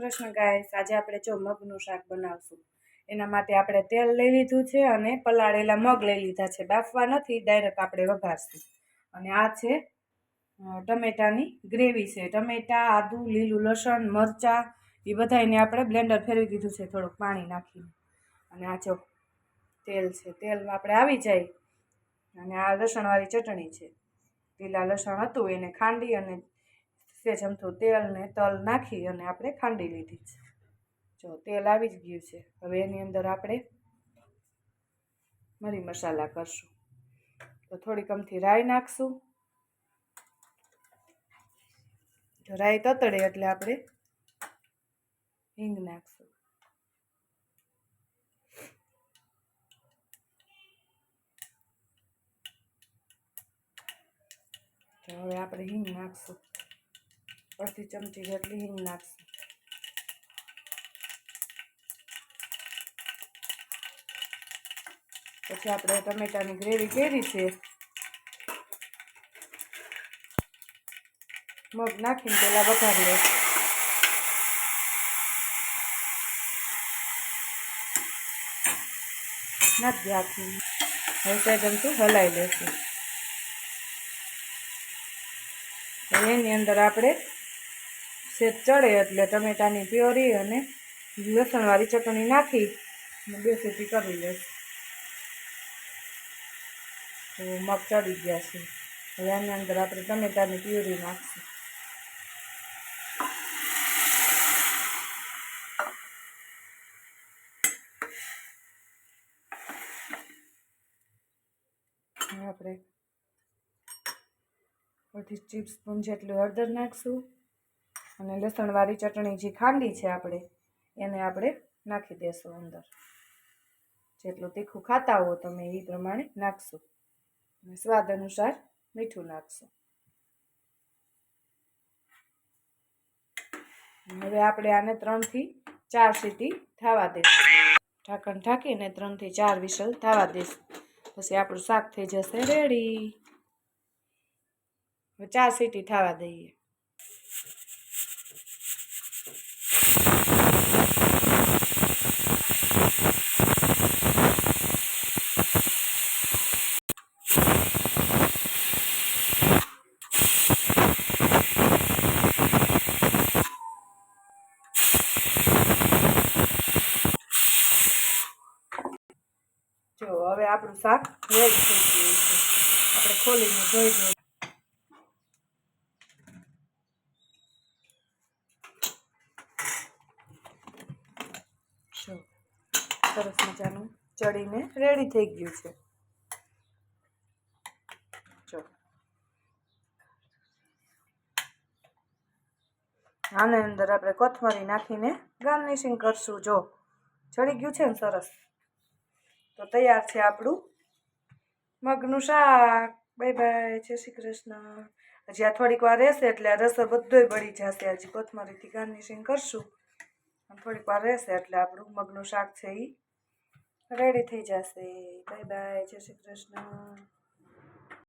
Krishna guys, આજે આપણે જો મગનું શાક બનાવશું। એના માટે આપણે તેલ લઈ લીધું છે અને પલાળેલા મગ લઈ લીધા છે। બાફવા નથી, ડાયરેક્ટ આપણે વઘારશું। અને આ છે ટમેટાની ગ્રેવી છે। ટમેટા, આદુ, લીલું લસણ, મરચાં એ બધાને આપણે બ્લેન્ડર ફેરવી દીધું છે થોડુંક પાણી નાખીને। અને આ જો તેલ છે, તેલમાં આપણે આવી જાય। અને આ લસણવાળી ચટણી છે, લીલા લસણ હતું એને ખાંડી અને સેજ અમથું તેલ ને તલ નાખી અને આપણે ખાંડી લીધી છે। જો તેલ આવી જ ગયું છે। હવે એની અંદર આપણે મરી મસાલા કરશું। તો થોડીક અમથી રાઈ નાખશું। જો રાઈ તતડે એટલે આપણે હિંગ નાખશું। તો હવે આપણે હિંગ નાખશું, અડધી ચમચી જેટલી હિંગ નાખશું। પછી આપણે ટમેટાની ગ્રેવી કરી છે, મગ નાખીને પહેલાં વઘારી લઈશું। નાખી આપી હવે સહેજ અમથું હલાવી લઈશું। એની અંદર આપણે સેજ ચડે એટલે ટમેટાની પ્યોરી અને લસણવાળી ચટણી નાખી અને 2 સીટી કરી લઈશું। તો મગ ચડી ગયા છે। હવે આની અંદર આપણે ટમેટાની પ્યુરી નાખીશું। આપણે અડધી ટીસ્પૂન જેટલું હળદર નાખશું અને લસણવાળી ચટણી જે ખાંડી છે આપણે એને આપણે નાખી દેશું અંદર। જેટલું તીખું ખાતા હો તમે એ પ્રમાણે નાખશું અને સ્વાદ અનુસાર મીઠું નાખશું। હવે આપણે આને 3 થી 4 સીટી થવા દઈશું। ઢાંકણ ઢાંકીને 3 થી 4 વિસલ થવા દઈશું। પછી આપણું શાક થઈ જશે રેડી। 4 સીટી થવા દઈએ। જો હવે આપણું શાક રેડી થઈ ગયું છે, આપણે ખોલીને જોઈ જોઈએ। જો સરસ મજાનું ચડીને રેડી થઈ ગયું છે। જો આની અંદર આપણે કોથમરી નાખીને ગાર્નિશિંગ કરશું। જો ચડી ગયું છે ને સરસ, તો તૈયાર છે આપણું મગનું શાક। બાય બાય, જય શ્રી કૃષ્ણ। હજી આ થોડીક વાર રહેશે એટલે આ રસો બધોય બળી જશે। હજી કોથમરીથી ગાર્નિશિંગ કરશું અને થોડીક વાર રહેશે એટલે આપણું મગનું શાક છે એ રેડી થઈ જશે। બાય બાય, જય શ્રી કૃષ્ણ।